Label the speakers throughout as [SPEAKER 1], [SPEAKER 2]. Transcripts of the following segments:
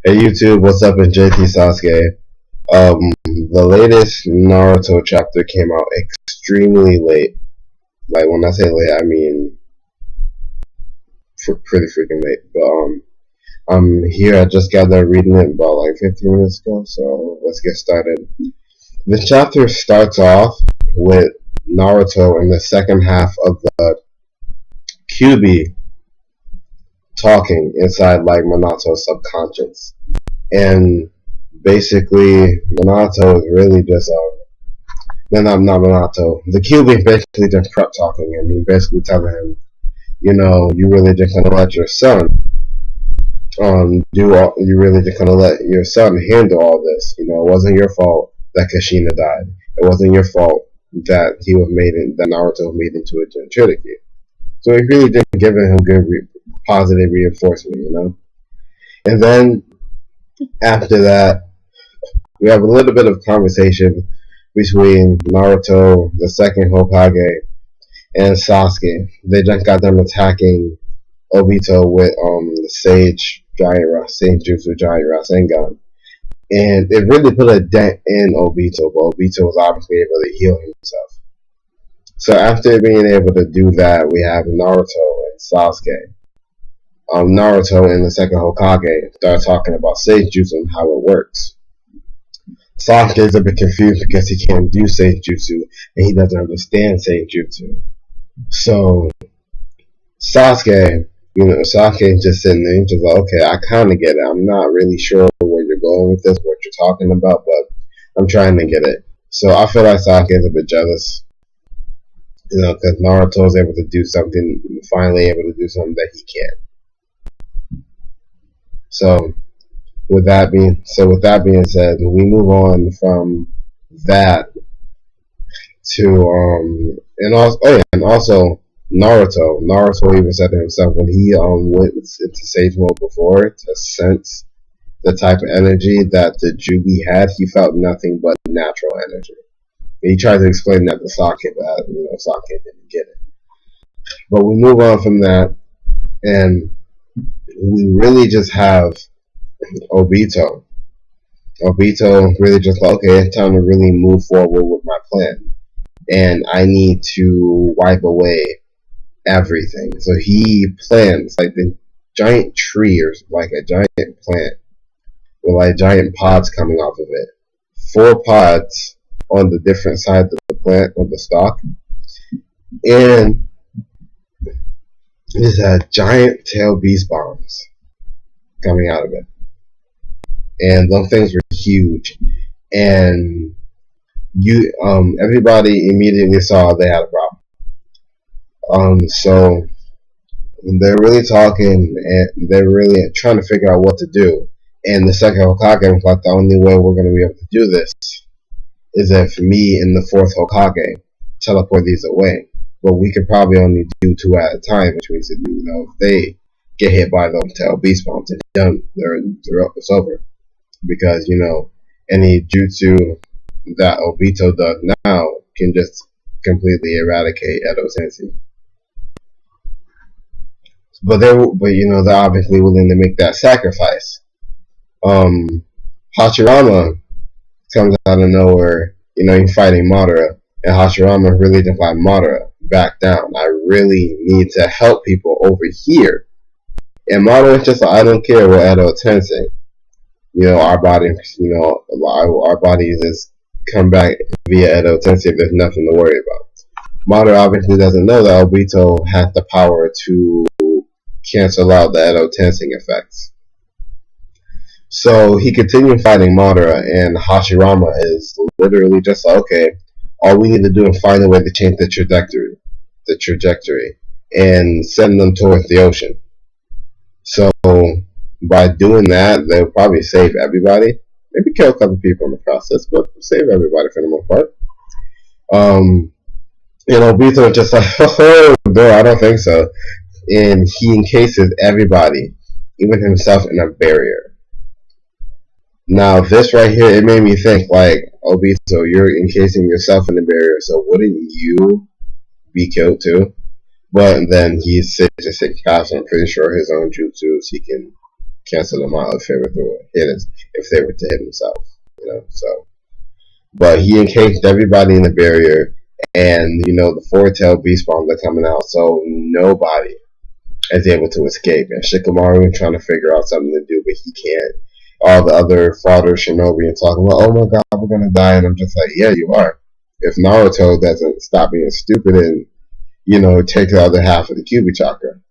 [SPEAKER 1] Hey YouTube, what's up? In JT Sasuke. The latest Naruto chapter came out extremely late. Like when I say late, I mean pretty freaking late. But I'm here. I just got done reading it about like 15 minutes ago. So let's get started. The chapter starts off with Naruto in the second half of the QB talking inside like Minato's subconscious. And basically, Minato is really just no, not Minato. The QB basically just prep talking him. He basically telling him, you really just gonna let your son do all. You really just gonna let your son handle all this. It wasn't your fault that Kushina died. It wasn't your fault that that Naruto was made into a Jinchuriki. So he really didn't give him good, positive reinforcement. And then after that, we have a little bit of conversation between Naruto, the second Hokage, and Sasuke. They just got done attacking Obito with the Sage Jutsu Giant Rasengan. And it really put a dent in Obito, but Obito was obviously able to heal himself. So after being able to do that, we have Naruto and Sasuke. Naruto and the second Hokage start talking about Sage Jutsu and how it works. Sasuke is a bit confused because he can't do Sage Jutsu and he doesn't understand Sage Jutsu. So Sasuke just sitting there and just like, okay, I kind of get it. I'm not really sure where you're going with this, what you're talking about, but I'm trying to get it. So I feel like Sasuke is a bit jealous, because Naruto is able to do something, finally able to do something that he can't. So with that being said, we move on from that to and also Naruto. Naruto even said to himself when he went into Sage Mode before to sense the type of energy that the Jubi had, he felt nothing but natural energy. And he tried to explain that to Sasuke, but Sasuke didn't get it. But we move on from that, and we really just have Obito. Obito really just like, okay, it's time to really move forward with my plan. And I need to wipe away everything. So he plans like the giant tree or like a giant plant with like giant pods coming off of it. 4 pods on the different sides of the plant, on the stalk. And there's a giant tail beast bombs coming out of it. And those things were huge. And everybody immediately saw they had a problem. So they're really talking and they're really trying to figure out what to do. And the second Hokage was like, the only way we're going to be able to do this is if me and the 4th Hokage teleport these away. But we could probably only do 2 at a time, which means that, if they get hit by those tail beast bombs, it's done. It's over. Because, any jutsu that Obito does now can just completely eradicate Edo Sensei. But they're obviously willing to make that sacrifice. Hashirama comes out of nowhere, he's fighting Madara, and Hashirama really just like, Madara, back down. I really need to help people over here. And Madara is just like, I don't care what Edo Tensei. Our bodies just come back via Edo Tensei if there's nothing to worry about. Madara obviously doesn't know that Obito has the power to cancel out the Edo Tensei effects. So he continued fighting Madara, and Hashirama is literally just like, okay, all we need to do is find a way to change the trajectory, and send them towards the ocean. So by doing that, they'll probably save everybody. Maybe kill a couple people in the process, but save everybody for the most part. Obito just like, oh, no, I don't think so. And he encases everybody, even himself, in a barrier. Now, this right here, it made me think, like, Obito, you're encasing yourself in a barrier, so wouldn't you be killed too? But then he's just casting, I'm pretty sure, his own jutsus. He can cancel them out if they were to hit himself. So. But he encased everybody in the barrier, and the four-tailed beast bombs are coming out, so nobody is able to escape. And Shikamaru trying to figure out something to do, but he can't. All the other fodder shinobi and talking about, oh my god, we're gonna die, and I'm just like, yeah, you are. If Naruto doesn't stop being stupid and take the other half of the Kyuubi chakra.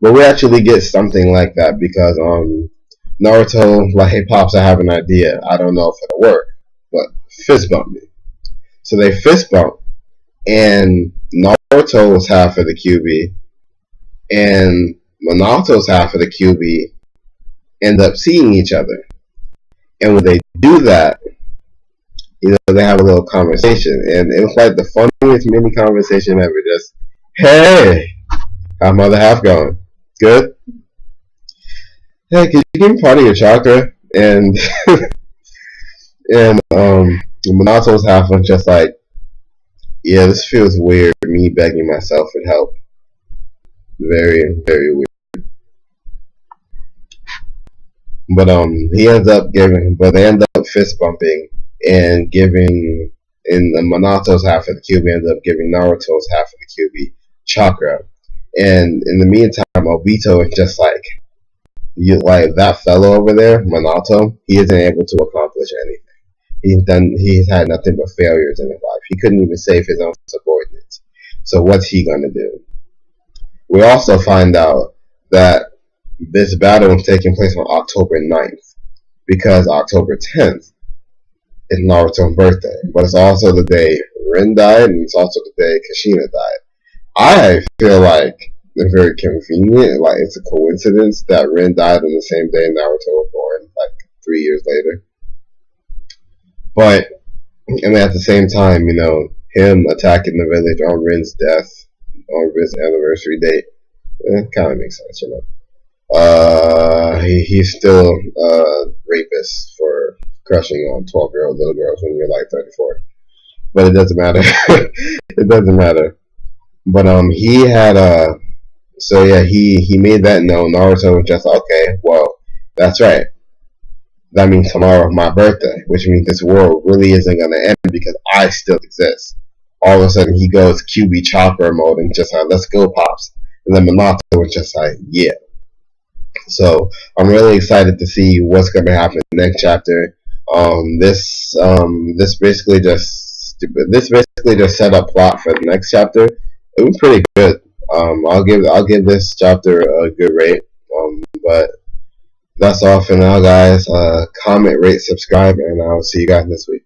[SPEAKER 1] But we actually get something like that because Naruto, like, hey pops, I have an idea. I don't know if it'll work, but fist bump me. So they fist bump, and Naruto was half of the Kyuubi, and Minato's half of the Kyuubi end up seeing each other. And when they do that, they have a little conversation, and it was like the funniest mini conversation ever. Just, hey, how's my other half going? Good? Hey, could you give me part of your chakra? And Minato's half was just like, yeah, this feels weird, me begging myself for help. Very, very weird. But they end up fist bumping and giving, in the Minato's half of the Kyuubi ends up giving Naruto's half of the Kyuubi chakra. And in the meantime, Obito is just like that fellow over there, Minato, he isn't able to accomplish anything. He's had nothing but failures in his life. He couldn't even save his own subordinates. So what's he gonna do? We also find out that this battle is taking place on October 9th, because October 10th is Naruto's birthday. But it's also the day Rin died, and it's also the day Kushina died. I feel like it's very convenient, like it's a coincidence that Rin died on the same day Naruto was born, like 3 years later. But, and at the same time, him attacking the village on Rin's death, on Rin's anniversary date, it kind of makes sense, he's still a rapist for crushing on 12-year-old little girls when you're like 34. But it doesn't matter. It doesn't matter. But he had he made that known. Naruto was just okay, well, that's right. That means tomorrow is my birthday, which means this world really isn't gonna end because I still exist. All of a sudden he goes Kyuubi chakra mode and just like, let's go, pops. And then Minato was just like, yeah. So I'm really excited to see what's gonna happen in the next chapter. This basically just set up plot for the next chapter. It was pretty good. I'll give this chapter a good rate. But that's all for now, guys. Comment, rate, subscribe, and I'll see you guys next week.